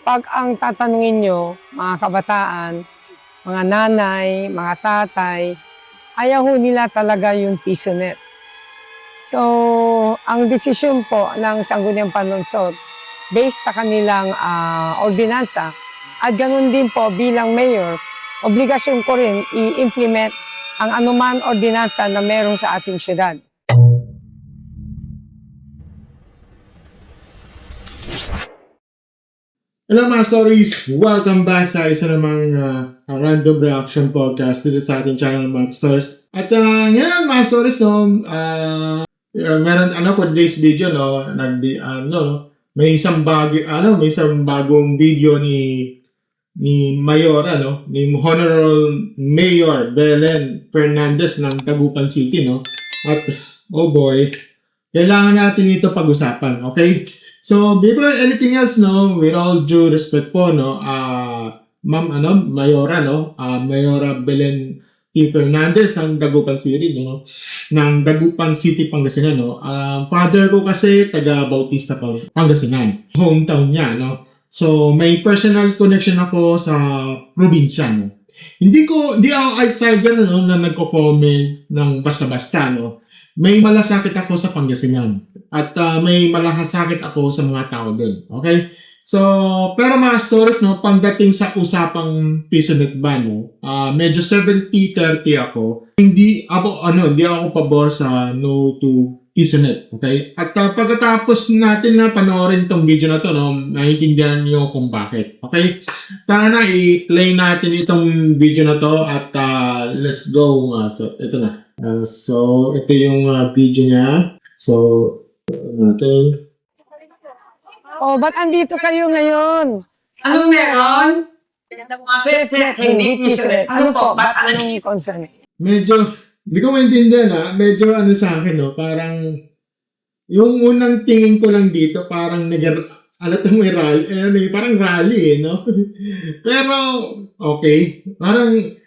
pag ang tatanungin nyo, mga kabataan, mga nanay, mga tatay, ayaw ho nila talaga yung PisoNet. So, ang desisyon po ng Sangguniang Panlunsod, based sa kanilang ordinansa, at ganun din po bilang mayor, obligasyon ko rin i-implement ang anuman ordinansa na meron sa ating syudad. Hello mga stories! Welcome back sa isa namang random reaction podcast dito sa ating channel mga stories. At ngayon mga stories meron for today's video may isang bagong video ni Mayor ni Honorable Mayor Belen Fernandez ng Dagupan City At oh boy, kailangan natin ito pag-usapan, okay? So, before anything else, with all due respect po, Ma'am, Mayora, Mayora Belen T. Fernandez ng Dagupan City, ng Dagupan City, Pangasinan, father ko kasi taga Bautista, Pangasinan. Hometown niya, So, may personal connection ako sa probinsya, Hindi ako outsider, na nagko-comment ng basta-basta, May malasakit ako sa Pangasinan. At may malasakit ako sa mga tao doon. Okay? So, pero mga stories, pagdating sa usapang PisoNet ban, medyo 70-30 ako. Hindi ako pabor sa no to PisoNet. Okay? At pagkatapos natin na panoorin tong video na to, naiintindihan niyo kung bakit. Okay? Tara na, i-play natin itong video na to at let's go. So, ito na. So, ito yung video niya. So, natin. Oh, ba't andito kayo ngayon? Anong meron? PisoNet, hindi PisoNet. Ano po? Ba't anong concern? Medyo, hindi ko maintindihan medyo sa akin parang, yung unang tingin ko lang dito, parang may rally, parang rally Pero, okay, parang,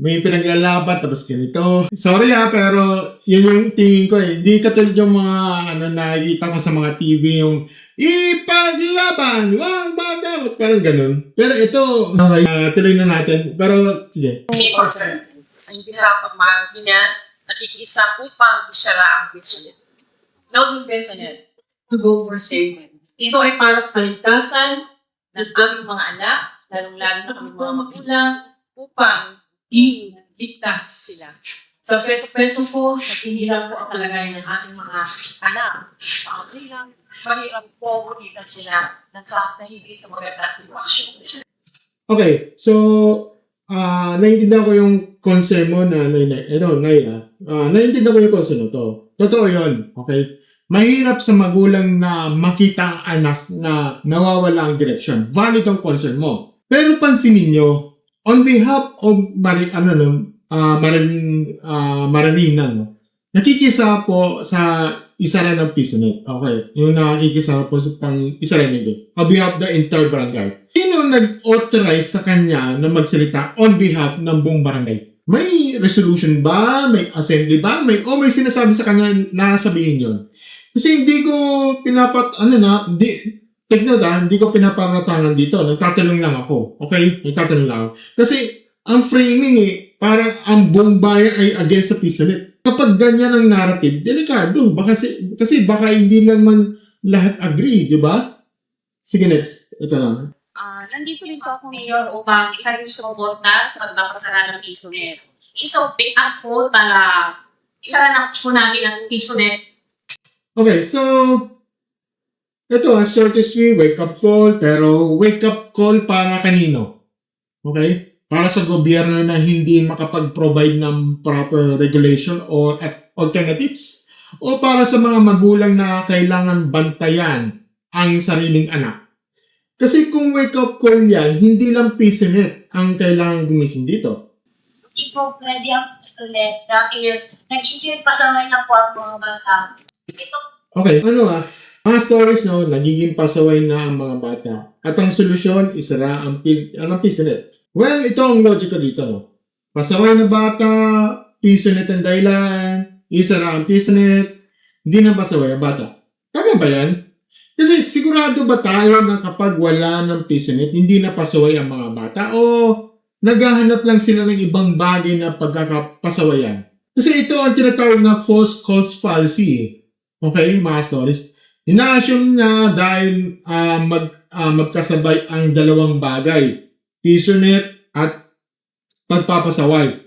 may pinaglalaban tapos ganito. Sorry pero yun yung tingin ko Hindi katulad yung mga nakikita ko sa mga TV yung ipaglaban, wag badawat, parang ganun. Pero ito, okay, tuloy na natin. Pero, sige. Ang pinapamahal niya, nakikisa upang isara ang PisoNet. Loging PisoNet to go for saving. Ito ay para sa kaligtasan ng aming mga anak, lalong-lalo na kami mga magulang, upang iligtas sila. Sa peso po, naghihirap po ang kalagayan ng ating mga anak. Sa kanilang, mahirap po iligtas sila na sa nahigit sa magandang sitwasyon. Okay, so, naiintindihan ko yung concern mo naiintindihan ko yung concern mo to. Totoo yun, okay? Mahirap sa magulang na makita ang anak na nawawala ang direksyon. Valid ang concern mo. Pero pansinin nyo, on behalf of Maraminan, nakikisa po sa isara ng PisoNet. Okay, yung nakikisa po sa isara nito. On behalf of the entire barangay. Sino nag-authorize sa kanya na magsalita on behalf ng buong barangay? May resolution ba? May assembly ba? May sinasabi sa kanya na sabihin yun? Kasi hindi ko hindi ko pinaparatangan dito. Nagtatanong lang ako. Okay? Nagtatanong lang ako. Kasi, ang framing parang ang buong bayan ay against sa PisoNet. Kapag ganyan ang narrative, delikado. Kasi baka hindi naman lahat agree, di ba? Sige, next. Ito na. Nandito rin po ako ngayon upang isa rin sumuporta sa pagpapasara ng PisoNet. Isang pick up po para isara po natin ang PisoNet. Okay, so, ito, shortest wake-up call, pero wake-up call para kanino? Okay? Para sa gobyerno na hindi makapag-provide ng proper regulation or alternatives? O para sa mga magulang na kailangan bantayan ang sariling anak? Kasi kung wake-up call yan, hindi lang PisoNet ang kailangan gumising dito. Hindi po pwede ang PisoNet dahil nagiging pasaway na po ang mga bata. Okay, mga stories nagiging pasaway na ang mga bata. At ang solusyon, isara ang PisoNet. Well, ito ang logic ko dito. Pasaway na bata, PisoNet ang dahilan, isara ang PisoNet, hindi na pasaway ang bata. Tama ba yan? Kasi sigurado ba tayo na kapag wala ng PisoNet, hindi na pasaway ang mga bata o naghahanap lang sila ng ibang bagay na pagkakapasawayan? Kasi ito ang tinatawag na false cause fallacy. Okay, mga stories. Ina-assume na dahil magkasabay ang dalawang bagay, PisoNet at pagpapasaway.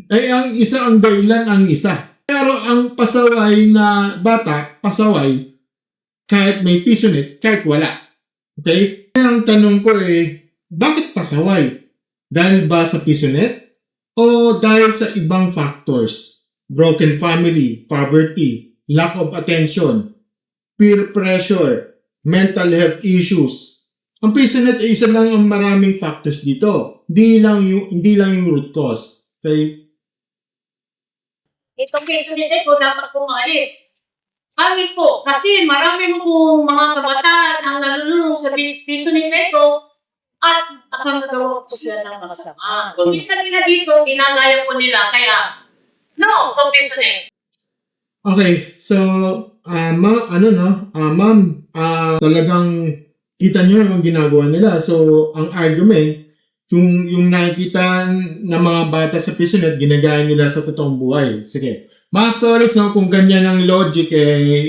Ay ang isa ang dahilan ang isa. Pero ang pasaway na bata, pasaway, kahit may PisoNet, kahit wala. Okay? Kaya ang tanong ko bakit pasaway? Dahil ba sa PisoNet? O dahil sa ibang factors? Broken family, poverty, lack of attention, peer pressure, mental health issues. Ang PisoNet ay isa lang ang maraming factors dito. Hindi lang yung root cause. Okay? Itong PisoNet ko dapat pumalis. Bakit po? Kasi marami pong mga kabataan ang nalulunong sa PisoNet ko at nakakagawa po sila ng masama. Kung kita nila dito, ginagaya po nila. Kaya, no, itong PisoNet. Okay, so, ma'am, talagang kita nyo ang ginagawa nila. So, ang argument, yung nakikita ng mga bata sa PisoNet, ginagaya nila sa totoong buhay. Sige. Mga stories, no, kung ganyan ang logic,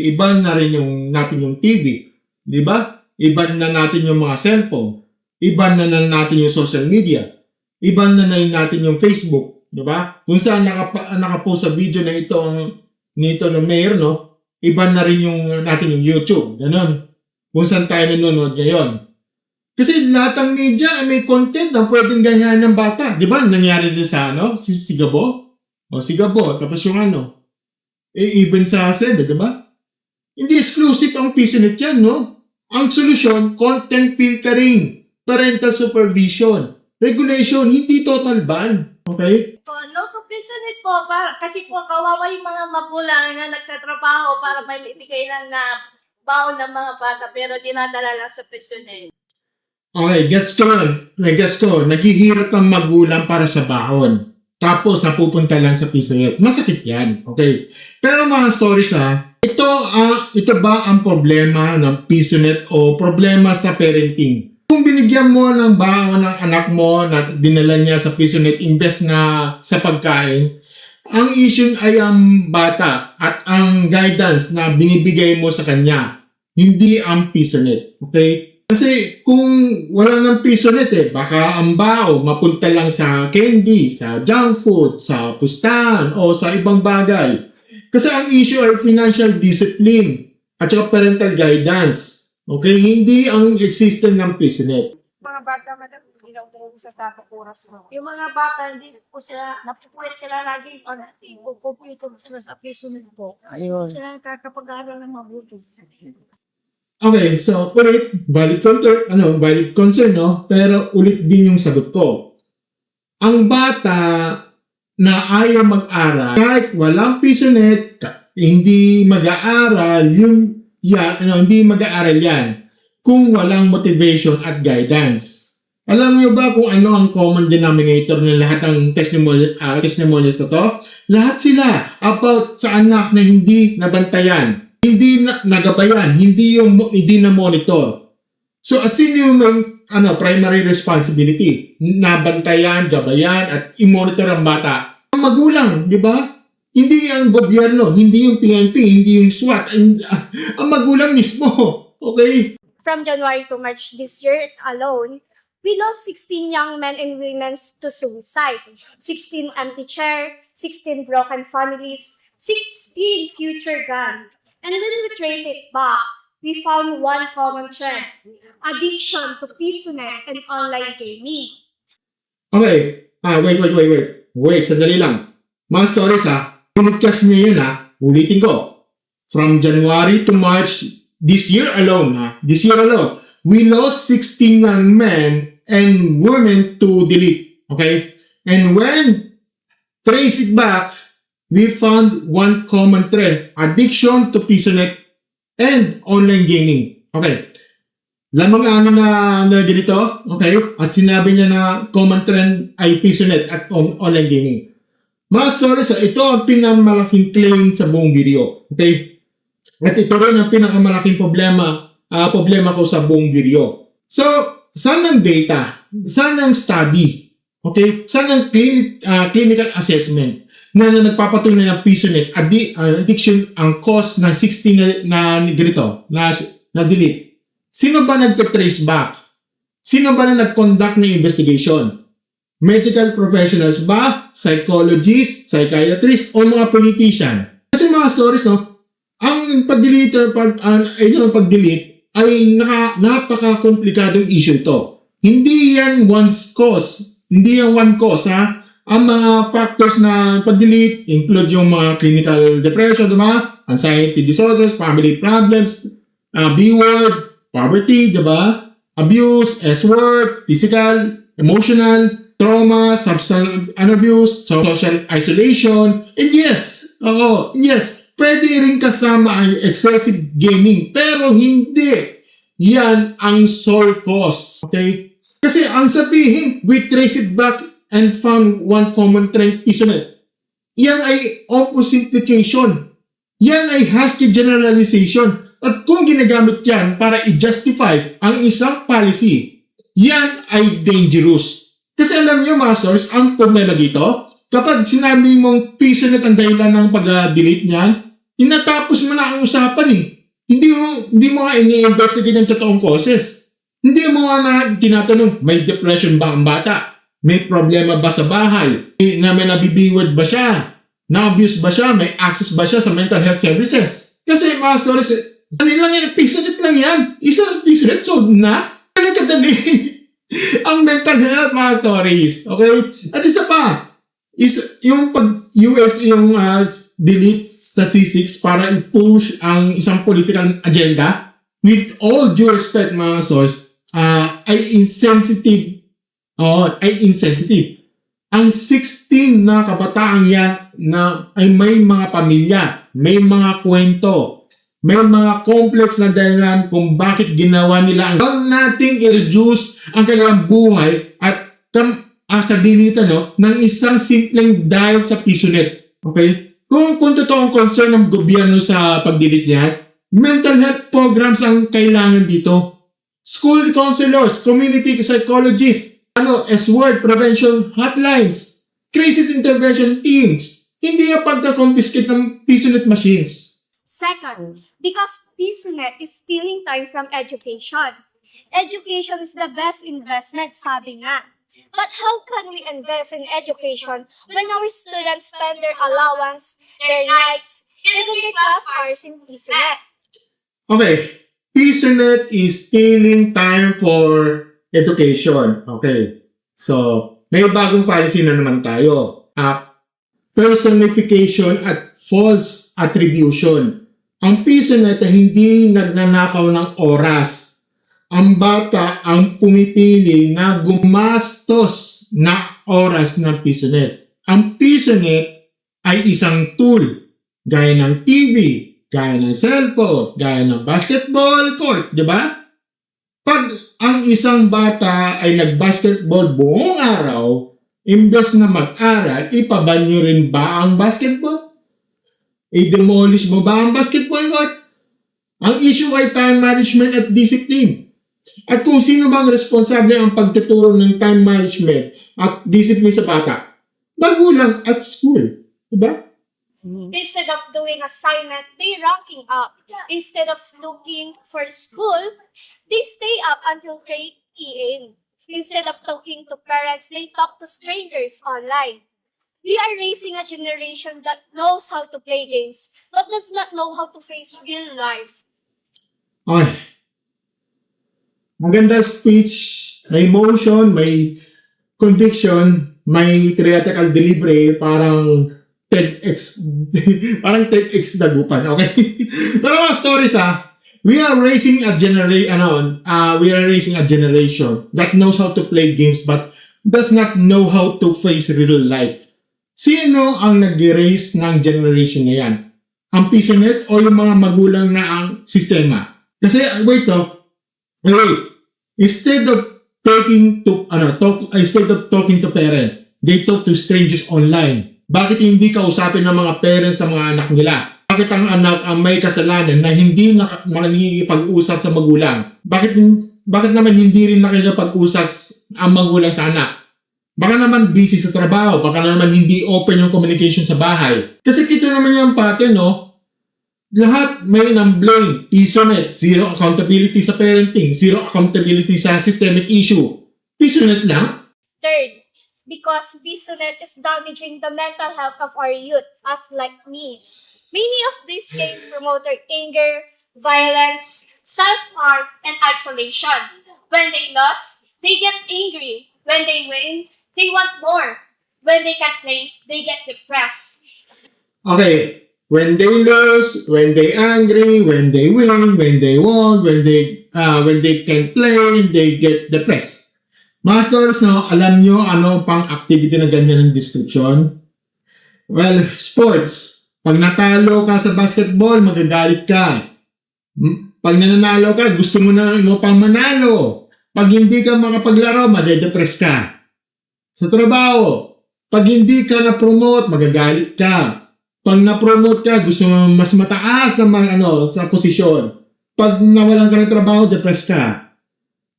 iba na rin natin yung TV. Di ba? Iba na natin yung mga cellphone. Iba na natin yung social media. Iba na natin yung Facebook. Di ba? Kung saan nakapost sa video na ito nito ng mayor, no? Iba na rin natin yung YouTube. Ganon. Kung saan tayo nanonood ngayon. Kasi lahat ng media ay may content na pwedeng gayahin ng bata. Di ba? Nangyari din sa si Gabo. O si Gabo. Tapos yung even sa SED, di ba? Hindi exclusive ang PisoNet yan, no? Ang solusyon, content filtering, parental supervision, regulation, hindi total ban. Okay? No to PisoNet po, kasi po kawawa yung mga magulang na nagtatrabaho para may ibigay lang na baon ng mga bata pero dinadala lang sa PisoNet. Okay, gets ko. Naghihirap kang magulang para sa baon. Tapos napupunta lang sa PisoNet. Masakit yan. Okay. Pero mga stories ito ba ang problema ng PisoNet o problema sa parenting? Kung binigyan mo ng baon ng anak mo na dinala niya sa PisoNet imbes na sa pagkain, ang issue ay ang bata at ang guidance na binibigay mo sa kanya, hindi ang PisoNet. Okay? Kasi kung wala ng PisoNet baka ang bao mapunta lang sa candy, sa junk food, sa pustahan, o sa ibang bagay. Kasi ang issue ay financial discipline at saka parental guidance. Okay? Hindi ang system ng PisoNet. Mga bata, madam, hindi na upo sa tapos oras mo. Yung mga bata, hindi po sila, napupuwet sila lagi computer sila sa PisoNet po. Ayun. Sila nakakapag-aaral ng mabuti. Okay, so valid concern, no? Pero ulit din yung sagot ko. Ang bata na ayaw mag-aral, kahit walang PisoNet, hindi mag-aaral hindi mag-aaral yan kung walang motivation at guidance. Alam niyo ba kung ano ang common denominator ng lahat ng testimonials na to? Lahat sila about sa anak na hindi nabantayan. Hindi nagabayan, hindi na monitor. So at sino yung primary responsibility? Nabantayan, gabayan, at i-monitor ang bata. Ang magulang, di ba? Hindi ang gobyerno, hindi yung PNP, hindi yung SWAT. Ang magulang mismo. Okay? From January to March this year alone, we lost 16 young men and women to suicide, 16 empty chair, 16 broken families, 16 future gone. And when we trace it back, we found one common trend, addiction to PisoNet and online gaming. Okay. Wait, sandali lang. Mga stories Pinagkas niya yun ulitin ko. From January to March this year alone, we lost 16 young men and women to delete. Okay? And when trace it back, we found one common trend, addiction to PisoNet and online gaming. Okay. Lamang na ganito, okay? At sinabi niya na common trend ay PisoNet at online gaming. Mga stories, ito ang pinakamalaking claim sa buong video. Okay? At ito rin ang pinakamalaking problema problema ko sa buong video. So, saan ang data? Saan ang study? Okay? Saan ang clinical assessment na nagpapatunay ng PisoNet addiction ang cause ng 16 na ganito, na delete? Sino ba nagte-trace back? Sino ba na nag-conduct ng investigation? Medical professionals ba? Psychologists, psychiatrists, o mga politician? Kasi mga stories, no? Ang pag-delete ay napaka-komplikadong issue ito. Hindi yan one cause, ha? Ang mga factors na pag-delete include yung mga clinical depression, diba? Anxiety disorders, family problems, B-word, poverty, diba? Abuse, S-word, physical, emotional, trauma, substance abuse, social isolation, and yes, pwede rin kasama ang excessive gaming, pero hindi yan ang sole cause, okay? Kasi ang sabihin, we trace it back and found one common trend, PisoNet. Yan ay oversimplification. Yan ay hasty generalization. At kung ginagamit yan para i-justify ang isang policy, yan ay dangerous. Kasi alam niyo mga source, ang problema dito, kapag sinabi mong PisoNet ang dahilan ng pag-delete niyan, tinatapos mo na ang usapan eh. Hindi mo nga ini-investigate ang totoong causes. Hindi mo nga na tinatanong, may depression ba ang bata? May problema ba sa bahay? May nabibiward ba siya? Na-abuse ba siya? May access ba siya sa mental health services? Kasi mga stories, lang yan, PisoNet lang yan. Isang PisoNet, so na? Kadali. Ang mental health, mga stories. Okay? At isa pa, yung pag-US yung delete statistics para i-push ang isang political agenda, with all due respect, mga source, ay insensitive. Ang 16 na kabataan yan na ay may mga pamilya, may mga kwento, may mga complex na dahilan kung bakit ginawa nila ang nating i-reduce ang kanilang buhay at akadilita ng isang simpleng dahil sa PisoNet. Okay? Kung totoong concern ng gobyerno sa pag-delete niya, mental health programs ang kailangan dito. School counselors, community psychologists, S-word prevention hotlines, crisis intervention teams, hindi yung pagka-confiscate ng PisoNet machines. Second, because PisoNet is stealing time from education. Education is the best investment, sabi nga. But how can we invest in education when our students spend their allowance, their nights, even their class hours in PisoNet? Okay, PisoNet is stealing time for education. Okay, so may bagong policy na naman tayo. Personification at false attribution. Ang PisoNet ay hindi nagnanakaw ng oras. Ang bata ang pumipili na gumastos na oras ng PisoNet. Ang PisoNet ay isang tool, gaya ng TV, gaya ng cellphone, gaya ng basketball court, di ba? Pag ang isang bata ay nag-basketball buong araw, imbes na mag-aral, ipabanyo rin ba ang basketball? I-demolish mo ba ang basketball court? Ang issue ay time management at discipline. At kung sino bang responsable ang pagtuturo ng time management at discipline sa bata? Magulang at school. Diba? Instead of doing assignment, they ranking up. Instead of looking for school, they stay up until 3 a.m. Instead of talking to parents, they talk to strangers online. We are raising a generation that knows how to play games, but does not know how to face real life. Okay. Maganda speech, may emotion, may conviction, may theatrical delivery, parang TEDx, parang TEDx Dagupan, okay? Pero mga stories we are raising a generation that knows how to play games but does not know how to face real life. Sino ang nag-raise ng generation na yan? Ang PisoNet o yung mga magulang na ang sistema? Kasi, instead of talking to parents, they talk to strangers online. Bakit hindi kausapin ng mga parents sa mga anak nila? Bakit ang anak ang may kasalanan na hindi nakikipag-usap sa magulang? Bakit naman hindi rin nakikipag-usap ang magulang sa anak? Baka naman busy sa trabaho, baka naman hindi open yung communication sa bahay. Kasi kita naman yung pattern, no? Lahat may blame, PisoNet, zero accountability sa parenting, zero accountability sa systemic issue. PisoNet lang? Third, because BSUNET is damaging the mental health of our youth, as like me. Many of these games promote anger, violence, self-harm, and isolation. When they lose, they get angry. When they win, they want more. When they can't play, they get depressed. Okay, when they lose, when they angry, when they win, when they won, when they can't play, they get depressed. Masters, no, alam nyo ano pang activity na ganyan ng description? Well, sports. Pag natalo ka sa basketball, magagalit ka. Pag nananalo ka, gusto mo pang manalo. Pag hindi ka makapaglaro, madedepress ka. Sa trabaho, pag hindi ka na-promote, magagalit ka. Pag na-promote ka, gusto mo mas mataas na sa posisyon. Pag nawalan ka ng trabaho, depressed ka.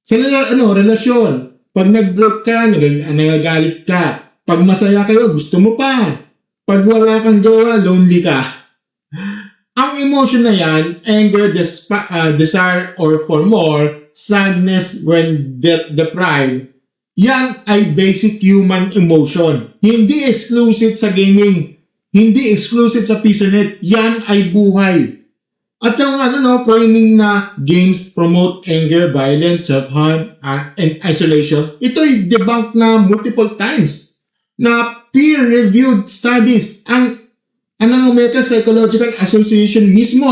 Sa relasyon, pag nag-broke ka, nagagalit ka. Pag masaya kayo, gusto mo pa. Pag wala kang jowa, lonely ka. Ang emotion na yan, anger, desire, or for more, sadness when deprived, yan ay basic human emotion. Hindi exclusive sa gaming. Hindi exclusive sa PisoNet. Yan ay buhay. At yung framing na games promote anger, violence, self-harm, and isolation, ito'y debunked na multiple times na peer-reviewed studies. Ang American Psychological Association mismo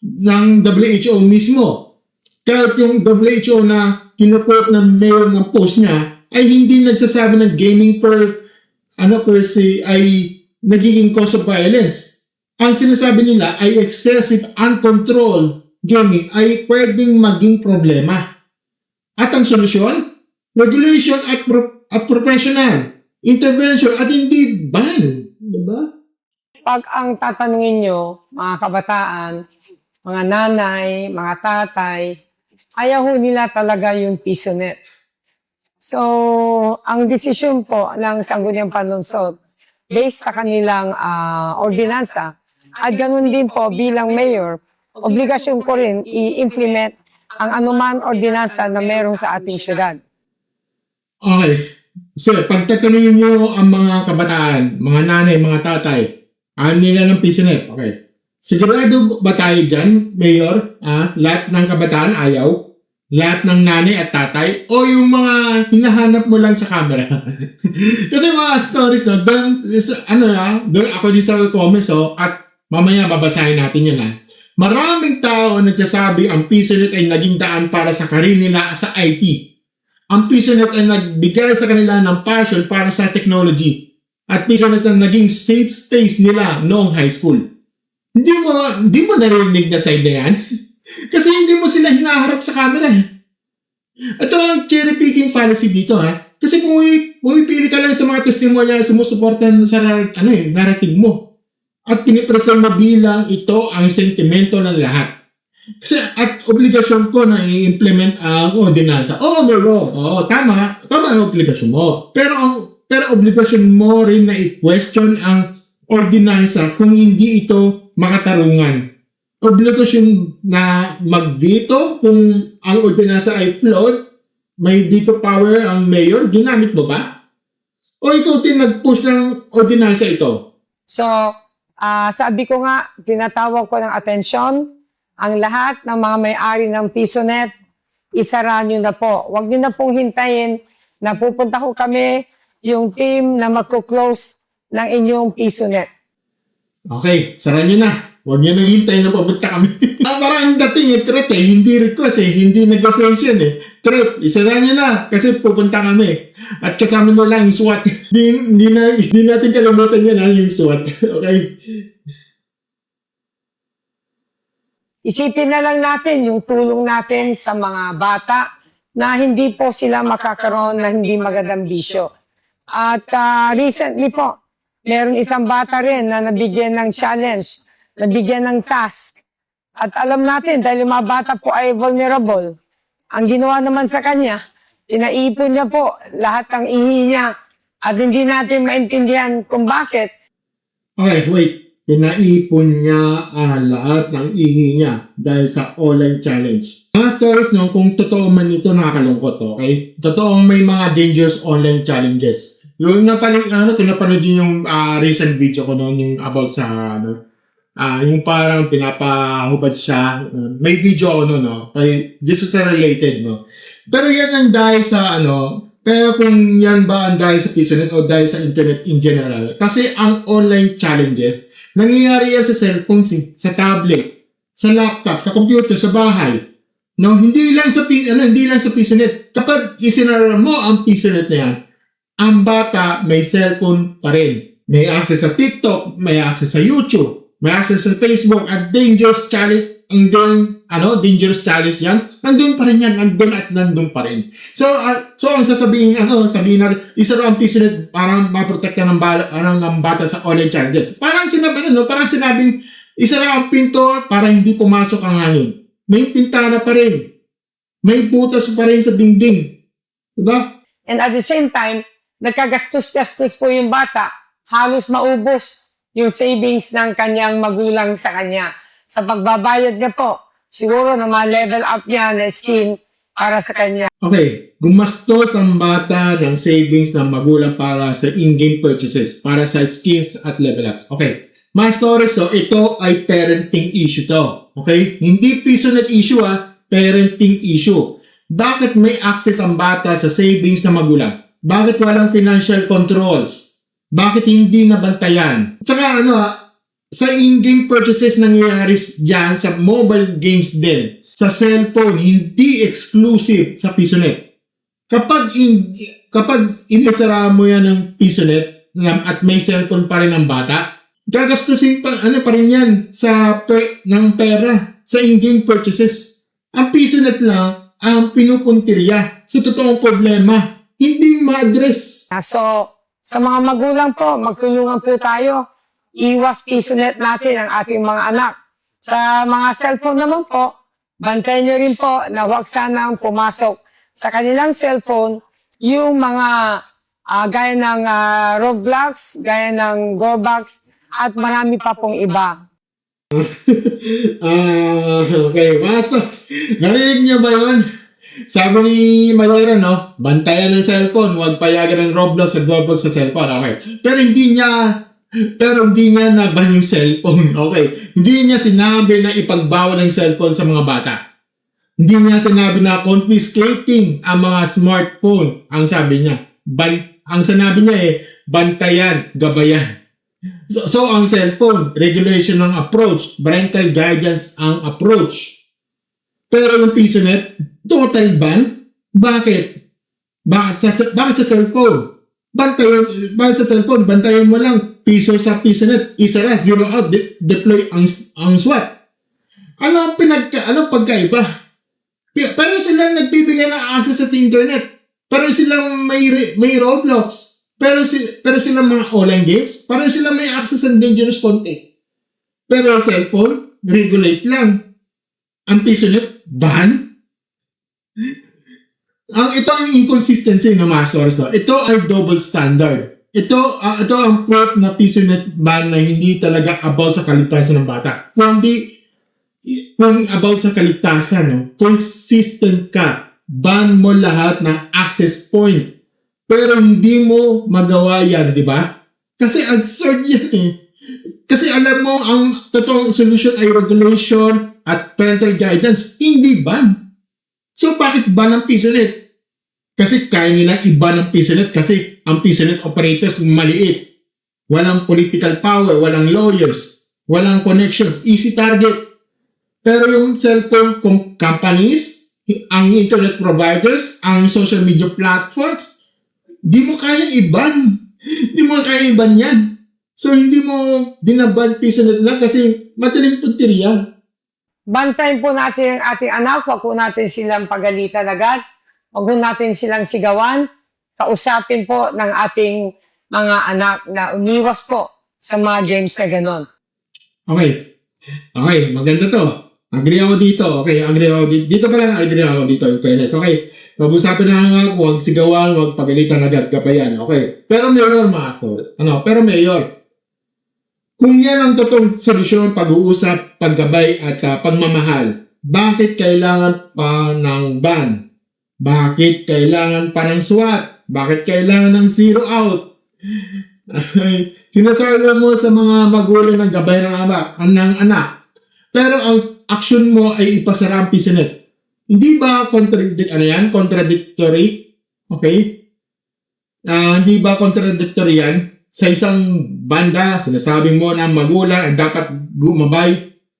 ng WHO mismo. Kaya yung WHO na kinuport na mayor ng post niya ay hindi nagsasabi ng gaming per se ay nagiging cause of violence. Ang sinasabi nila ay excessive uncontrolled gaming ay pwedeng maging problema. At ang solusyon? Regulation at professional intervention at hindi ban. Diba? Pag ang tatanungin nyo, mga kabataan, mga nanay, mga tatay, ayaw nila talaga yung PisoNet. So, ang desisyon po ng Sangguniang Panlunsod, based sa kanilang ordinansa, at ganun din po bilang mayor, obligasyon ko rin i-implement ang anuman ordinansa na meron sa ating syudad. Okay. So, pagtatanungin nyo ang mga kabataan, mga nanay, mga tatay, nila ng PisoNet. Okay. Sigurado ba tayo dyan, Mayor? Lahat ng kabataan ayaw? Lahat ng nanay at tatay? O yung mga hinahanap mo lang sa camera? Kasi mga stories na, doon ako din sa comments, at mamaya babasahin natin yan. Maraming tao nagsasabi ang PisoNet ay naging daan para sa karir nila sa IT. Ang PisoNet ay nagbigay sa kanila ng passion para sa technology. At PisoNet ang naging safe space nila noong high school. Hindi mo narinig na side na yan? Kasi hindi mo sila hinaharap sa camera. Ito ang cherry picking fallacy dito. Kasi pumipili ka lang sa mga testimonya na sumusuportan sa narrative mo. At pinipresent mo bilang ito ang sentimento ng lahat. Kasi at obligasyon ko na i-implement ang ordinansa. Oo, tama ang obligasyon mo. Pero obligasyon mo rin na i-question ang ordinansa kung hindi ito makatarungan. Obligasyon na mag-veto kung ang ordinansa ay flawed, may veto power ang mayor, ginamit mo ba? O ikaw din nag-push ng ordinansa ito? So, sabi ko nga, tinatawag ko ng atensyon ang lahat ng mga may-ari ng PisoNet, isara nyo na po. Huwag nyo na pong hintayin na pupunta ko kami yung team na magko-close ng inyong PisoNet. Okay, sara nyo na. Huwag nyo nang hintayin na papunta kami. Parang dating threat hindi request hindi negotiation Threat, isara nyo na kasi pupunta kami. At kasama mo lang yung SWAT. Hindi natin kalimutan yan yung SWAT. Okay? Isipin na lang natin yung tulong natin sa mga bata na hindi po sila makakaroon ng hindi magandang bisyo. At recently po, meron isang bata rin na nabigyan ng challenge nabigyan ng task. At alam natin, dahil yung mga bata po ay vulnerable, ang ginawa naman sa kanya, pinaipon niya po lahat ng ihi niya at hindi natin maintindihan kung bakit. Okay, wait. Pinaipon niya ang lahat ng ihi niya dahil sa online challenge. Mga stories, no, kung totoo man ito, nakakalungkot, okay? Totoong may mga dangerous online challenges. Yung kung napanood yun yung recent video ko noon, yung about sa, yung parang pinapahubad siya. May video ako noon, no? This is related, no? Pero yan ang dahil sa, pero kung yan ba ang dahil sa PisoNet o dahil sa internet in general? Kasi ang online challenges, nangyayari yan sa cellphone, sa tablet, sa laptop, sa computer, sa bahay. No, hindi lang sa PisoNet. Kapag isinara mo ang PisoNet na yan, ang bata may cellphone pa rin. May access sa TikTok, may access sa YouTube, may access sa Facebook at dangerous challenge. Dangerous challenge yan. Nandun pa rin yan, nandun pa rin. So ang sabihin natin, isa lang ang PisoNet parang maprotekta ng bata sa online challenges. Parang sinabing, isa lang ang pinto para hindi pumasok ang hangin. May pintana pa rin. May butas pa rin sa dingding. Diba? And at the same time, nagkagastos-gastos po yung bata. Halos maubos yung savings ng kanyang magulang sa kanya. Sa pagbabayad niya po, siguro na ma-level up niya na scheme para sa kanya. Okay, gumastos ang bata ng savings ng magulang para sa in-game purchases, para sa skins at level ups. Okay, mga stories, so ito ay parenting issue to. Okay, hindi PisoNet issue parenting issue. Bakit may access ang bata sa savings ng magulang? Bakit walang financial controls? Bakit hindi nabantayan? Tsaka sa in-game purchases nangyayari dyan sa mobile games din. Sa cellphone, hindi exclusive sa PisoNet. Kapag inisara mo yan ng PisoNet at may cellphone pa rin ang bata, gagastusin pa rin yan ng pera sa in-game purchases. Ang PisoNet lang ang pinupuntirya sa totoong problema, hindi ma-address. So, sa mga magulang po, magtulungan po tayo. Iwas PisoNet natin ang ating mga anak. Sa mga cellphone naman po, bantayan nyo rin po na huwag sanang pumasok sa kanilang cellphone yung mga gaya ng Roblox, gaya ng Gobox, at marami pa pong iba. Okay, Bastos. Narinig niyo ba yun? Sabi ni Mayora, bantayan ng cellphone, huwag payagan ng Roblox at Gobox sa cellphone. Okay. Pero hindi niya naban yung cellphone. Okay. Hindi niya sinabi na ipagbawal ng cellphone sa mga bata. Hindi niya sinabi na confiscating ang mga smartphone. Ang sabi niya, ang sinabi niya bantayan, gabayan. So ang cellphone, regulation ng approach, parental guidance ang approach. Pero yung PisoNet, total ban? Bakit? Bakit sa cellphone? Bakit sa cellphone? Bantayan mo lang piso sa PisoNet. Isa lang, zero out, deploy ang SWAT. Ano pagkaiba? Parang silang nagbibigay ng access sa internet. Parang silang may Roblox. Pero silang mga online games. Parang silang may access sa dangerous content. Pero cellphone, regulate lang. Ang PisoNet, ban? Ito ang inconsistency ng masters. Ito ay double standard. Ito ang proof na PisoNet ban na hindi talaga about sa kaligtasan ng bata. Kung about sa kaligtasan, consistent ka. Ban mo lahat ng access point. Pero hindi mo magawa yan, di ba? Kasi absurd yan Kasi alam mo, ang totoong solution ay regulation at parental guidance, hindi ban. So bakit ban ang PisoNet? Kasi kaya nila i-ban ang PisoNet kasi ang PisoNet operators maliit. Walang political power, walang lawyers, walang connections, easy target. Pero yung cellphone companies, ang internet providers, ang social media platforms, di mo kaya i-ban. Di mo kaya i-ban yan. So, hindi mo binaban PisoNet lang kasi madaling puntirya. Bantayan po natin ang ating anak. Huwag po natin silang pagalitan agad. Huwag po natin silang sigawan. Kausapin po ng ating mga anak na umiwas po sa mga games na ganon. Okay. Okay, maganda to. Agree ako dito. Okay, agree ako dito. Dito pa lang, agree ako dito. In fairness. Okay, pag-usapan na nga, huwag sigawan, huwag pagalitan agad kabayan. Okay, pero mayor, pero mayor, kung yan ang totoong solusyon, pag-uusap, paggabay, at pagmamahal, bakit kailangan pa ng ban? Bakit kailangan pa ng SWAT? Bakit kailangan ng zero out? Sinasabi mo sa mga magulang ng gabay ng anak. Pero ang action mo ay ipasara ang PISONet. Hindi ba contradictory? Okay? Hindi ba contradictory yan? Sa isang banda, sinasabi mo na magulang ay dapat gumabay.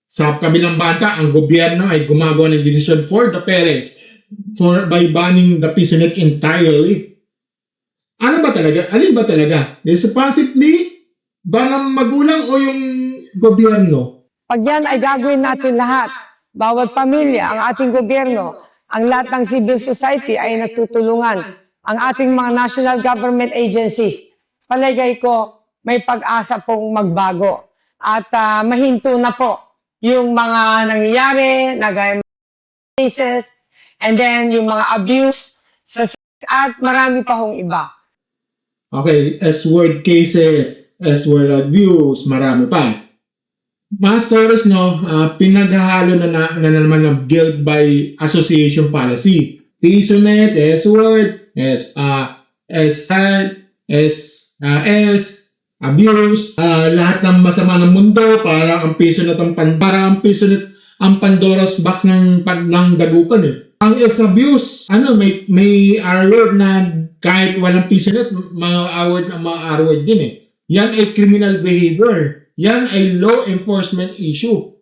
Sa kabilang banda, ang gobyerno ay gumagawa ng decision for the parents by banning the PISONet entirely. Ano ba talaga? Alin ba talaga? Responsibly ba ng magulang o yung gobyerno? Pag yan ay gagawin natin lahat, bawat pamilya, ang ating gobyerno, ang lahat ng civil society ay nagtutulungan, ang ating mga national government agencies, palagay ko may pag-asa pong magbago. At mahinto na po yung mga nangyayari, cases, and then yung mga abuse sa sex at marami pa hong iba. Okay, S-word cases, S-word abuse, marami pa. Mga stories, pinaghahalo na naman ng guilt by association policy. PISONet, S-word, S-side, abuse, lahat ng masama ng mundo, para ang PISONet ang Pandora's box ng dagupan eh. Ang ex-abuse, may R-word na kahit walang PISONet, mga R-word din eh. Yan ay criminal behavior. Yan ay law enforcement issue.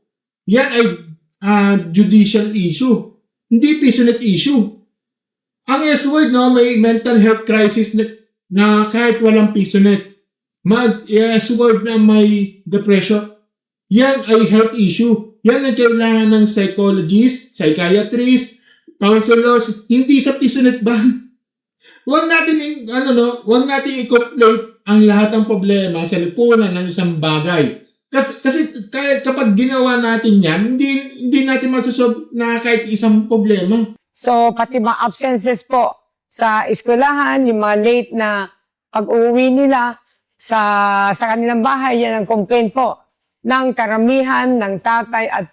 Yan ay judicial issue. Hindi PISONet issue. Ang S-word, may mental health crisis na kahit walang PISONet. S-word na may depression. Yan ay health issue. Yan ay kailangan ng psychologists, psychiatrists, counselors, hindi sa PISONet ban. Huwag natin i-conflate ang lahat ng problema sa lipunan ng isang bagay. Kasi kapag ginawa natin yan, hindi natin masasolve na kahit isang problema. So, pati mga absences po sa eskwelahan, yung mga late na pag-uwi nila sa kanilang bahay, yan ang complaint po ng karamihan ng tatay at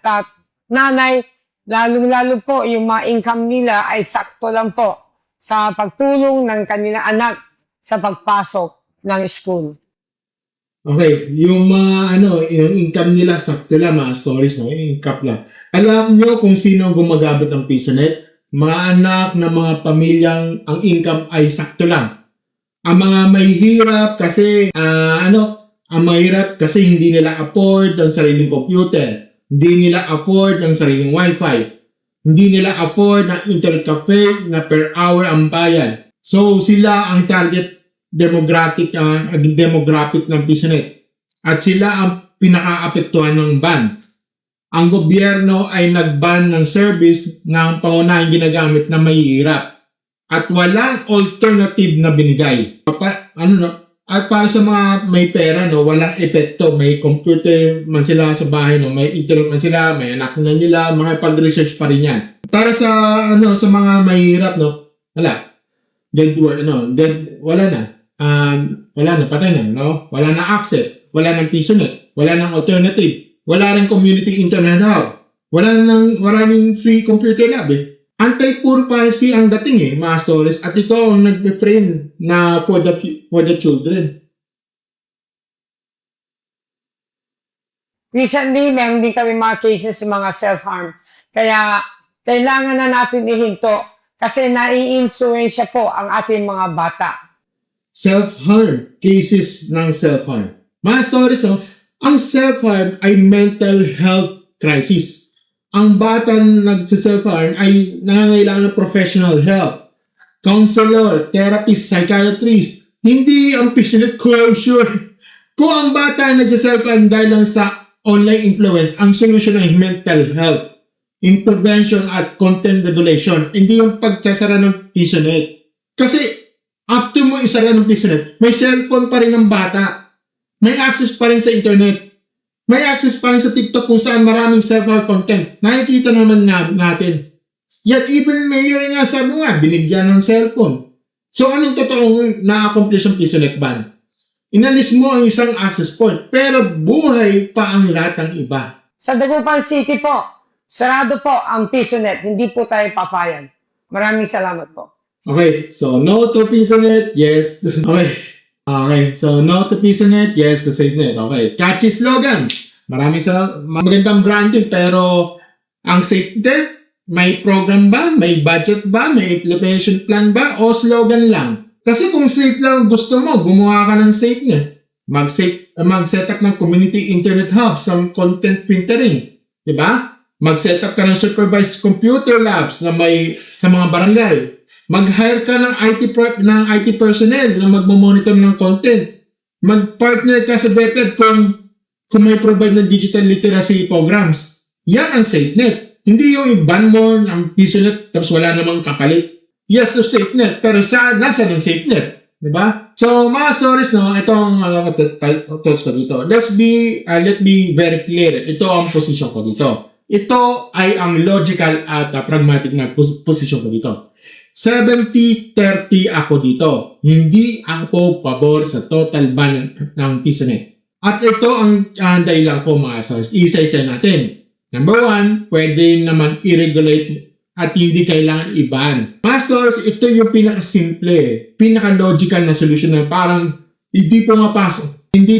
nanay, lalong-lalo po yung mga income nila ay sakto lang po sa pagtulong ng kanilang anak sa pagpasok ng school. Okay, yung mga yung income nila sakto lang, mga stories yung income lang. Alam nyo kung sino gumagamit ng PISONet? Mga anak na mga pamilyang ang income ay sakto lang. Ang mga mahihirap kasi hindi nila afford ang sariling computer. Hindi nila afford ang sariling wifi. Hindi nila afford ang internet cafe na per hour ang bayad. So sila ang target demographic ng PISONet. At sila ang pinaka-apektuhan ng ban. Ang gobyerno ay nag-ban ng service ng pangunahing ginagamit na mahihirap. At walang alternative na binigay. At para sa mga may pera, walang epekto. May computer man sila sa bahay, may internet man sila, may anak na nila, mga pag-research pa rin yan. Para sa mga mahihirap, wala. Wala na, patay na, wala na access, wala nang PISONet, wala nang alternative, wala rin community internet hub, wala nang free computer lab eh. Anti-poor policy ang dating mga stories, at ito ang nag-frame na for the children. Recently, meron din kami mga cases sa mga self-harm. Kaya, kailangan na natin ihinto kasi nai-influensya po ang ating mga bata. Self-harm, cases ng self-harm. Mga stories, ang self-harm ay mental health crisis. Ang bata na nagsa-self-harm ay nangangailangan ng professional help. Counselor, therapist, psychiatrist. Hindi ang PISONet closure. Kung ang bata na nagsa-self-harm dahil lang sa online influence, ang solusyon ay mental health, intervention at content regulation. Hindi yung pagsasara ng PISONet. Kasi after mo isara ng PISONet, may cellphone pa rin ng bata. May access pa rin sa internet. May access pa rin sa TikTok kung saan maraming several content. Nakikita naman natin. Yet even mayor nga sabi nga, binigyan ng cellphone. So anong totoong na-accomplish ang PisoNet ban? Inalis mo ang isang access point, pero buhay pa ang lahat ng iba. Sa Dagupan City po, sarado po ang PisoNet. Hindi po tayo papayag. Maraming salamat po. Okay, so no to PisoNet, yes. Okay, so no to PisoNet, yes to SafeNet. Okay, catchy slogan. Magandang branding, pero ang SafeNet, may program ba? May budget ba? May implementation plan ba? O slogan lang? Kasi kung safe lang gusto mo, gumawa ka ng SafeNet. Mag-set up ng community internet hub sa content filtering. Diba? Mag-set up ka ng supervised computer labs na may sa mga barangay. Mag-hire ka ng IT personnel na magmo-monitor ng content. Mag-partner ka sa DepEd kung may provide ng digital literacy programs. Yan ang SafeNet. Hindi yung i-ban mo ang PisoNet tapos wala namang kapalit. Yes to SafeNet, pero nasa ng SafeNet? Diba? So, mga stories, no, itong thoughts ko dito. Let be very clear. Ito ang position ko dito. Ito ay ang logical at pragmatic na position ko dito. 70-30 ako dito. Hindi ako pabor sa total ban ng PisoNet. At ito ang dahilan ko, mga stories. Isa-isa natin. Number 1, pwede naman i-regulate at hindi kailangan i-ban. Mga stories, ito yung pinaka-simple, pinaka-logical na solution na parang hindi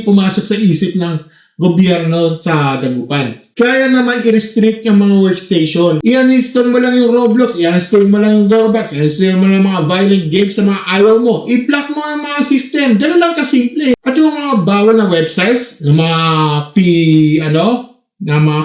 pumasok sa isip ng gobyerno sa Dagupan. Kaya naman i-restrict yung mga workstation. I-uninstall mo lang yung Roblox, i-uninstall mo lang yung Roblox, i-uninstall mo lang mga violent games sa mga ayaw mo. I-block mo ang mga system. Ganun lang kasimple. At yung mga bawal na websites, yung mga mga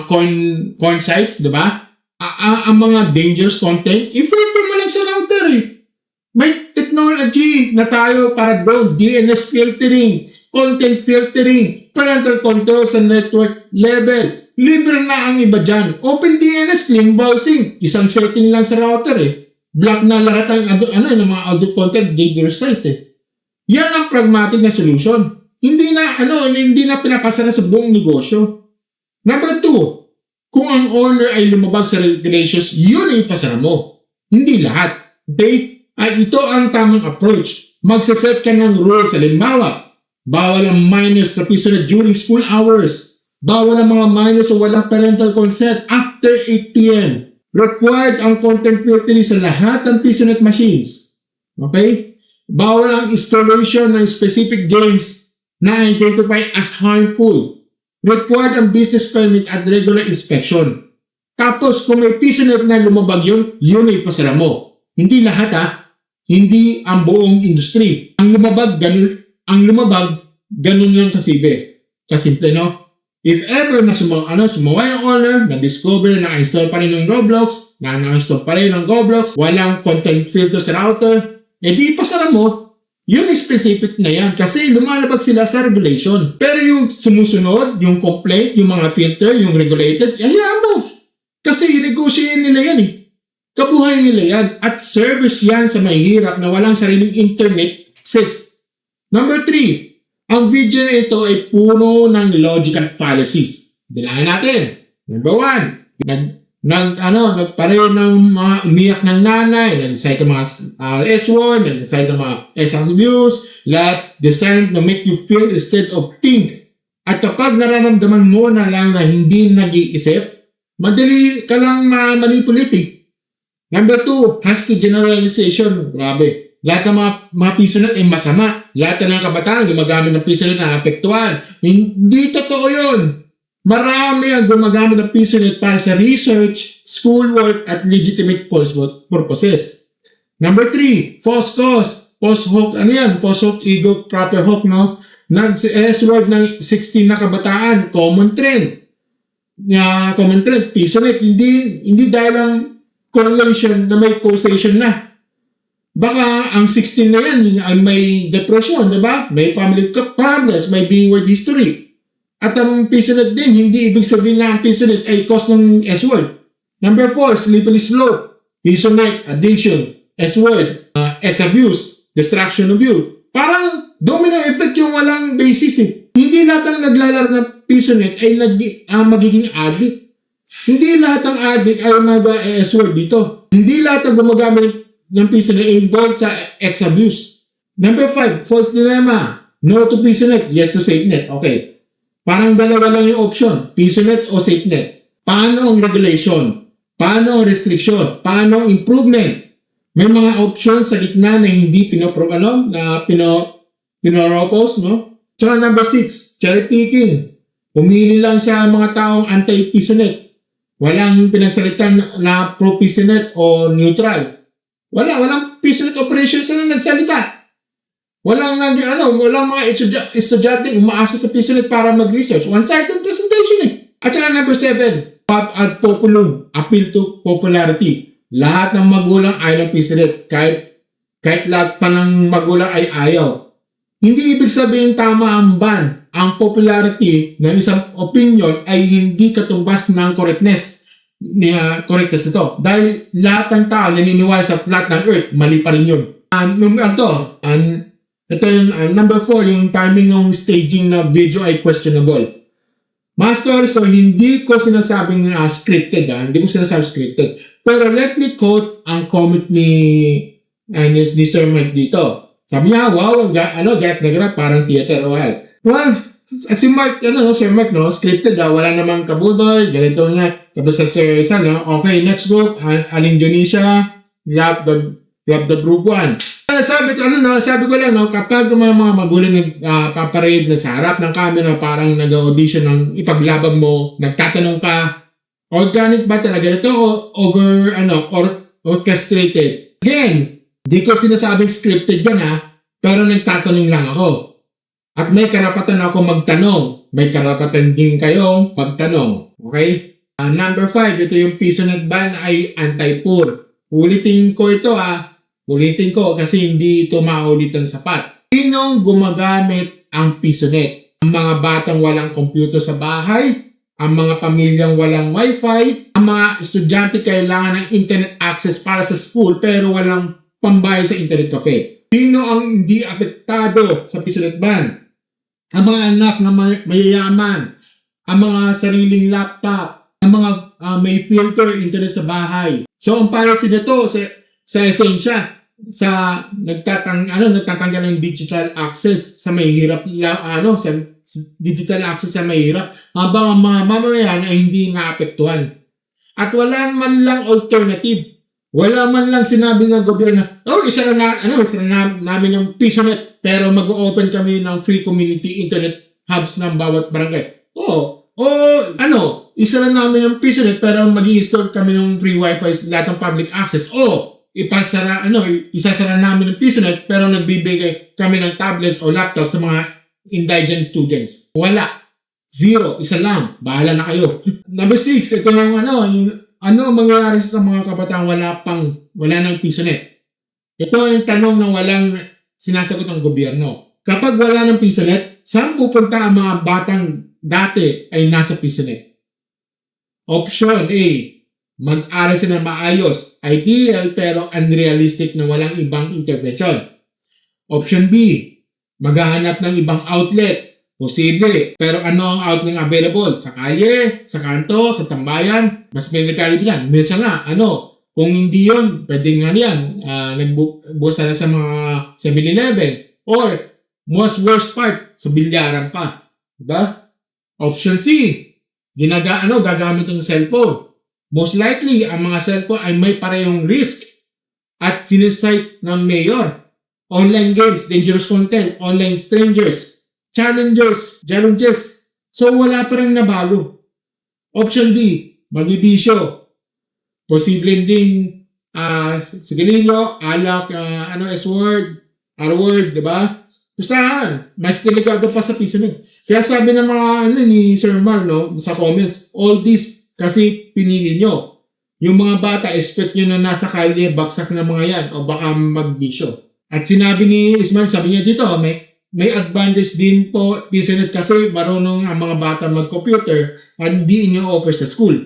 coin sites, diba? Ang mga dangerous content, i-filter mo lang sa router eh. May technology na tayo para doon. DNS filtering, content filtering, parental control sa network level. Libre na ang iba dyan. Open DNS, clean browsing. Isang setting lang sa router eh. Block na lahat ng mga audio content, dangerous sites eh. Yan ang pragmatic na solution. Hindi na pinapasara sa buong negosyo. Number 2, kung ang owner ay lumabag sa regulations, yun ay ipasara mo. Hindi lahat. Okay? Ito ang tamang approach. Magsaset ka ng rules. Halimbawa, bawal ang minors sa PisoNet during school hours. Bawal ang mga minors o walang parental consent after 8 p.m. Required ang content filtering sa lahat ng PisoNet machines. Okay? Bawal ang installation ng specific games na identified as harmful. Required ang business permit at regular inspection. Tapos, kung may PisoNet na lumabag yun ay pasara mo. Hindi lahat hindi ang buong industry. Ang lumabag, ganun lang kasimple, no? If ever na sumawa yung owner, na-discover na na-install pa rin ng Roblox, na-install pa rin ng Roblox, walang content filter sa router, di pasara mo. Yun specific na yan kasi lumalabag sila sa regulation. Pero yung sumusunod, yung complaint, yung mga filter, yung regulated, hayaan mo. Kasi i-negotiate nila yan eh. Kabuhay nila yan. At service yan sa mahihirap na walang sariling internet access. Number 3, ang video na ito ay puro ng logical fallacies. Bilangin natin. Number 1, nagpareho ng mga umiyak ng nanay, nag-decide ng mga S1, nag-decide ng mga S-abuse, lahat designed to make you feel instead of think. At kapag nararamdaman mo na lang na hindi nag-iisip, madali ka lang manipulate. Number 2, hasty generalization. Grabe. Lahat ng mga PisoNet ay masama. Lahat ng kabataan gumagamit ng PisoNet na apektuhan. Hindi totoo yun. Marami ang gumagamit ng PisoNet para sa research, schoolwork, at legitimate purposes. Number 3, false cause. Post-hoc, Post-hoc, ego, proper hoc, no? S-word ng 16 na kabataan, common trend. PisoNet, hindi dahil ang correlation na may causation na. Baka ang 16 na yan ay may depression, diba? May family problems, may B-word history. At ang PisoNet din, hindi ibig sabihin na ang PisoNet ay cause ng S-word. Number 4, slippery slope. PisoNet, addiction, S-word, X-abuse, distraction of youth. Parang domino effect yung walang basis eh. Hindi lahat ang naglalaro ng PisoNet ay magiging addict. Hindi lahat ng addict ay mag-e-sword dito. Hindi lahat ng gumagamit ng PisoNet involved sa ex-abuse. Number 5, false dilemma. No to PisoNet, yes to SafeNet. Okay. Parang dalawa lang yung option, PisoNet o SafeNet. Paano ang regulation? Paano ang restriction? Paano ang improvement? May mga options sa gitna na hindi pinoropose, no? Tsaka number 6, cherry picking. Pumili lang sa mga taong anti-PisoNet. Walang pinagsalitan na pro-PisoNet o neutral. Walang PisoNet operations na nagsalita. Walang mga estudyante umaasa sa PisoNet para mag-research. One-sided presentation eh. At saka number 7, pop ad populum, appeal to popularity. Lahat ng magulang ayaw ng PisoNet. Kahit lahat pa ng magulang ay ayaw. Hindi ibig sabihin tama ang ban. Ang popularity ng isang opinion ay hindi katumbas ng correctness ito. Dahil lahat ng tao naniniwala sa flat ng earth, mali pa rin yun. Ito yung number 4, yung timing ng staging na video ay questionable. Master, so hindi ko sinasabing scripted. Hindi ko sinasabing scripted. Pero let me quote ang comment ni Sir Mike dito. Sabi niya, wow, get na parang theater. Well, si Mark, Sir Mark, scripted wala namang kabudoy, ganito nga. Sabi sa Sir San, okay, next group, Indonesia, we have the group 1. Sabi ko lang, kapag mga magulang nagpaparade na sa harap ng camera, parang nag-audition ng ipaglaban mo, nagtatanong ka, organic ba talaga ito o orchestrated? Again, di ko sinasabing scripted yan pero nagtatanong lang ako. At may karapatan ako magtanong. May karapatan din kayong pagtanong. Okay? Number 5, ito yung PisoNet ban ay anti-poor. Ulitin ko ito Ulitin ko kasi hindi ito maulit ng sapat. Sinong gumagamit ang PisoNet? Ang mga batang walang computer sa bahay, ang mga pamilyang walang wifi, ang mga estudyante kailangan ng internet access para sa school pero walang pambayad sa internet cafe. Sino ang hindi apektado sa PisoNet ban? Ang mga anak na mayayaman, ang mga sariling laptop, ang mga may filter internet sa bahay. So ang policy nito sa esensya sa nagtatanggal ng digital access sa mahihirap sa digital access sa mahihirap habang ang mga mamamayan ay hindi naapektuhan. At wala man lang alternative. Wala man lang sinabi ng gobyerno, isa na namin yung PisoNet pero mag-open kami ng free community internet hubs ng bawat barangay. Isa na namin yung PisoNet pero mag-i-store kami ng free wifi lahat ng public access. Isasara namin ng PisoNet pero nagbibigay kami ng tablets o laptops sa mga indigent students. Wala. 0. Isa lang. Bahala na kayo. Number 6, ito lang mangyayari sa mga kabataan wala ng PisoNet. Ito yung tanong na walang sinasagot ng gobyerno. Kapag wala ng PisoNet, saan pupunta ang mga batang dati ay nasa PisoNet? Option A, mag-aral sila maayos, ideal pero unrealistic na walang ibang intervention. Option B, maghahanap ng ibang outlet, posible, pero ano ang outlet available? Sa kalye, sa kanto, sa tambayan, mas pinagkalib yan. Minsan kung hindi yun, pwede nga yan, nagbusa na sa mga 7-Eleven, or most worst part, sa bilyaran pa. Diba? Option C, gagamit ng cellphone. Most likely, ang mga cellphone ay may parehong risk at sinisite ng mayor. Online games, dangerous content, online strangers, challenges. So, wala pa rin nabago. Option D, magbibisyo. Posible din sigarilyo, alak, S-word, R-word, diba? Basta, mas delikado pa sa PisoNet. Kaya sabi ng mga ni Sir Mar, sa comments, all this kasi pinili nyo. Yung mga bata, expect nyo na nasa kalye, baksak na mga yan, o baka magbisyo. At sinabi ni Ismail, sabi niya dito, may advantage din po PisoNet kasi marunong ang mga bata mag-computer at hindi inyo offer sa school.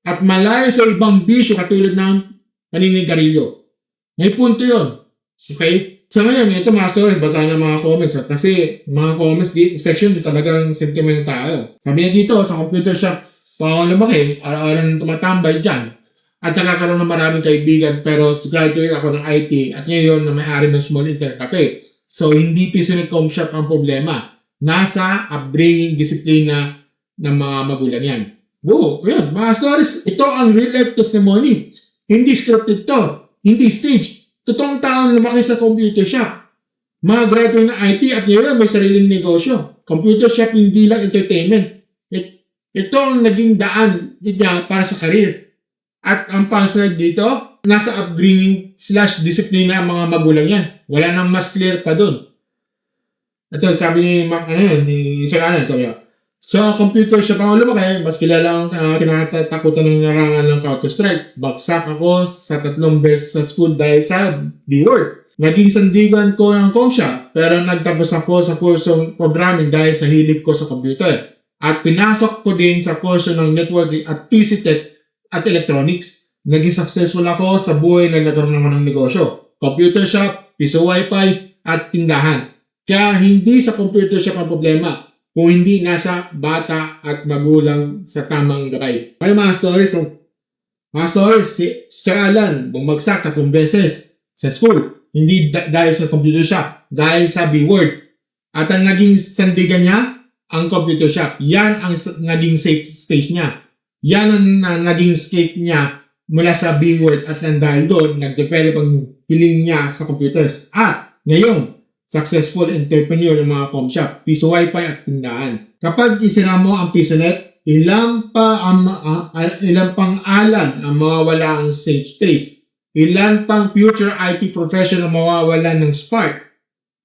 At malayo sa ibang bisyo katulad ng paninigarilyo. May punto yun. Okay? Sa ngayon, ito mga story, basa ng mga comments. Kasi mga comments section di talagang sentiment tayo. Sabi niya dito, sa computer shop, pang lumaki, araw-araw nang tumatambay dyan. At nakakaroon ng maraming kaibigan, pero graduate ako ng IT at ngayon na may-ari ng small internet cafe. So, hindi piso com shop ang problema. Nasa upbringing, disiplina ng mga magulang yan. Wow, yan, mga stories. Ito ang real life testimony. Hindi scripted to. Hindi stage. Totoong taong lumaki sa computer shop. Mga graduate ng IT at ngayon may sariling negosyo. Computer shop hindi lang entertainment. Ito ang naging daan niya para sa career. At ang password dito, nasa upbringing / disiplina ang mga magulang yan. Wala nang mas clear pa dun. Ito, sabi ni Sir Alan, sabi niya, so, computer shop ang lumaki, mas kilala ang kinatatakutan ng narangan ng Counter-Strike. Bagsak ako sa 3 beses sa school dahil sa B-word. Naging sandigan ko ang ComShop, pero nagtapos ako sa kursong programming dahil sa hilig ko sa computer. At pinasok ko din sa kurso ng networking at PC Tech at electronics. Naging successful ako sa buhay na nagkaroon naman ng negosyo. Computer shop, piso wifi, at tindahan. Kaya hindi sa computer shop ang problema, kung hindi nasa bata at magulang sa tamang gabay. May mga stories, si Alan, bumagsak 3 beses sa school. Hindi dahil sa computer shop, dahil sa B-word. At ang naging sandigan niya, ang computer shop. Yan ang naging safe space niya. Yan ang naging escape niya mula sa B-word at dahil doon, nag-develop ang hiling niya sa computers. At ngayon, successful entrepreneur ng mga ComShop, piso wifi at tindahan. Kapag isira mo ang PisoNet, ilang pang alan ang mawawala ang safe space. Ilan pang future IT professional ang mawawala ng spark.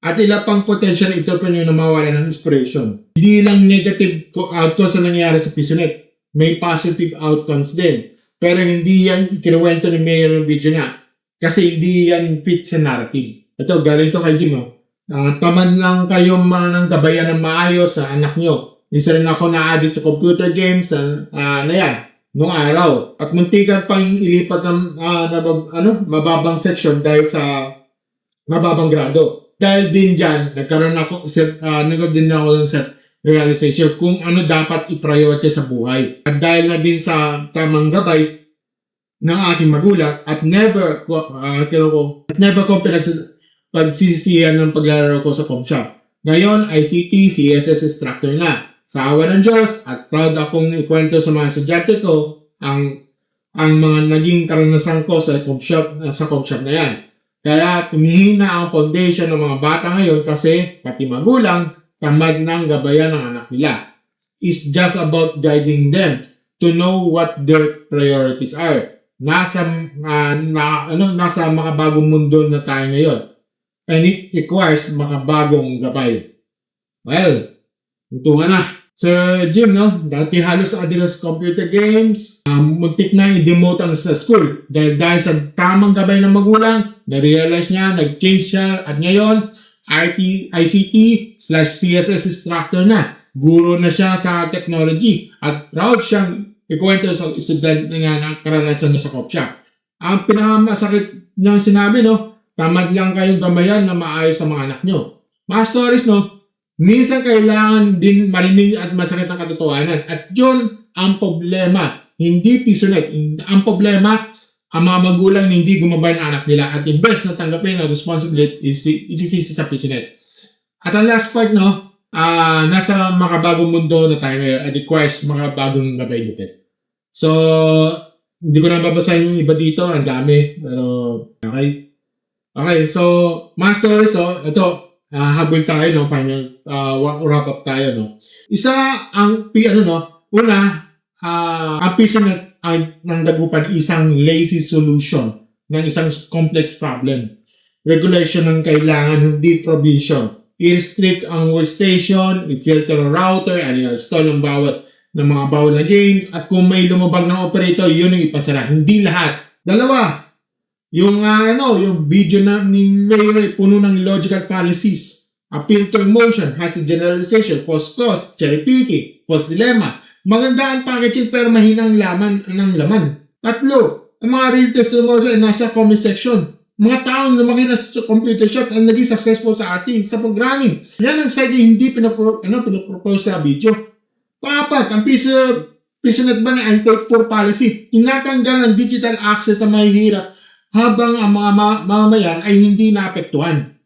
At ilan pang potential entrepreneur na mawawala ng inspiration. Hindi lang negative outcomes ang nangyayari sa PisoNet. May positive outcomes din. Pero hindi yan ikinuwento ni Mayor ng video niya. Kasi hindi yan fit sa narrative. Ito, galing ito kay Jim. Tamad lang kayong mga gabayan ng maayos sa anak nyo. Isa rin ako na-addict sa computer games noong araw. At muntikan pang ilipat ng mababang section dahil sa mababang grado. Dahil din dyan, nagkaroon ako ng self-realization kung ano dapat i-priority sa buhay. At dahil na din sa tamang gabay ng aking magulang at never ko pagsisiyan ng paglalaro ko sa ComShop. Ngayon, ICT, CSS instructor na. Sa awa ng Diyos at proud akong ikwento sa mga estudyante ko ang mga naging karanasan ko sa ComShop na yan. Kaya tumihina ang foundation ng mga bata ngayon kasi pati magulang tamad ng gabayan ng anak nila. It's just about guiding them to know what their priorities are. Nasa makabagong mundo na tayo ngayon. And it requires makabagong gabay. Well, tuntungan na. Sir Jim, dati halos adilas computer games. Muntik na i-demote ang sa school. Dahil sa tamang gabay ng magulang, na-realize niya, nag-change siya, at ngayon, ICT/CSS instructor na. Guro na siya sa technology. At proud siyang ikwento sa estudyante nga ng karanasan niya sa ComShop. Ang pinakamasakit niyang sinabi, tamad lang kayong gamayan na maayos sa mga anak nyo. Mga stories, minsan kailangan din marinig at masakit ang katotohanan. At yun ang problema. Hindi PisoNet. Ang problema, ang mga magulang na hindi gumabay ng anak nila at imbes na tanggapin ang responsibility isisisi sa PisoNet. At ang last part, nasa makabagong mundo na tayo ngayon at requires makabagong gabay dito. So, hindi ko na babasahin yung iba dito. Ang dami. Pero, okay, so, mga stories, ito, habol tayo, final, wrap up tayo, Isa, ang PisoNet ay ng dagupan isang lazy solution ng isang complex problem. Regulation ng kailangan, hindi provision. I-restrict ang workstation, i-filter ang router, i-install ang ng mga bawal na games, at kung may lumabag ng operator, yun yung ipasara. Hindi lahat. Dalawa, yung video na ni Mayor puno ng logical fallacies. Appeal to emotion, hasty generalization, false clause, cherry picking, false dilemma. Maganda ang packaging pero mahina ang laman. Tatlo, ang mga real testimonials ay nasa comment section. mga taong lumaki na sa computer shop ang naging successful sa ating sa programming. Yan ang side yung hindi pinapropose sa video. Papat, ang PisoNet ba na Anchor policy, tinatanggal ng digital access sa mahihirap habang ang mga mamamayan ay hindi naapektuhan.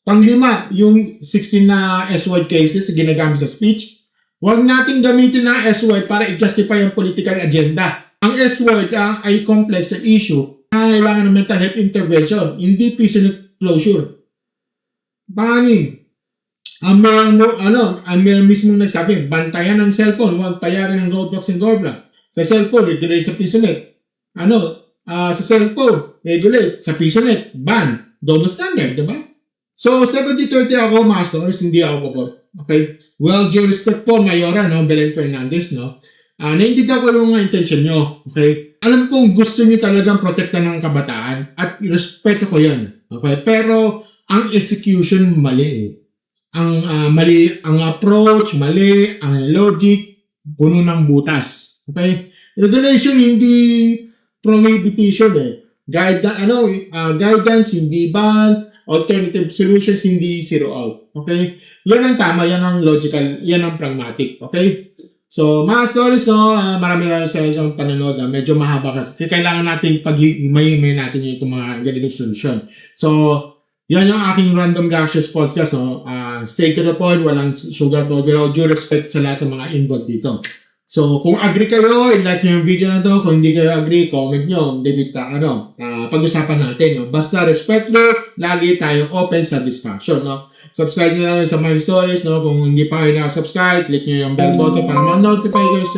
Panglima, yung 16 na S-word cases ginagamit sa speech. Huwag nating gamitin ang S-word para i-justify ang political agenda. Ang S-word ay complex na issue. Kailangan ng mental health intervention, hindi PisoNet closure. Bani, ang meron mismong nagsabi, bantayan ng cellphone, huwag payagan ng roadblocks and gorblock. Sa cellphone, regulate sa PisoNet. Sa cellphone, regulate. Sa PisoNet, ban. Double standard, diba? So, 70-30 ako, masters, hindi ako po. Okay? Well, due respect po, Mayora, Belen Fernandez, naiintindihan ko yung mga intention nyo. Okay? Alam kong gusto nyo talagang protektan ng kabataan at respeto ko yan. Okay? Pero, ang execution mali. Ang approach, mali, ang logic, puno ng butas. Okay? Regulation, hindi prohibition guidance, hindi ban, alternative solutions, hindi zero out. Okay? Yan ang tama, yan ang logical, yan ang pragmatic. Okay? So, mga stories, maraming sa isang panonood. Medyo mahaba kasi. Kailangan natin pag-himay natin yung mga ganitong solution. So, yan yung aking Random Gashes podcast. Stay to the point, walang sugar to due respect sa lahat ng mga involved dito. So, kung agree kayo, i-like nyo yung video na to. Kung hindi kayo agree, comment nyo. Pag-usapan natin. Basta respect lagi tayong open sa discussion. Subscribe nyo lang sa my stories. Kung hindi pa kayo na-subscribe, click nyo yung bell button para ma-notify kayo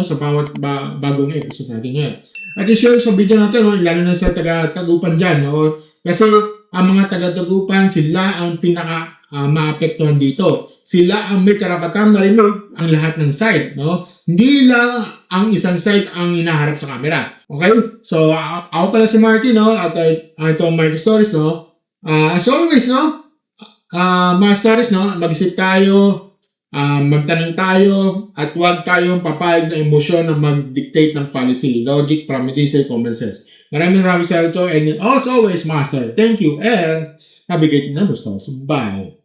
sa bawat bagong episode natin ngayon. At i-share sa video natin, lalo na sa taga-tagupan dyan. Kasi ang mga taga-tagupan, sila ang maapektuhan dito. Sila ang may karapatan marinig ang lahat ng side. Hindi lang ang isang side ang hinaharap sa camera. Okay? So, ako pala si Martin, at ito ang Martin Stories, as always, mga stories, mag-isip tayo, magtanong tayo, at huwag tayong papayag na emosyon na mag-dictate ng policy, logic, pragmatism, common sense. Maraming salamat sa ito, and as always, Master, thank you, and navigate na gusto. Bye!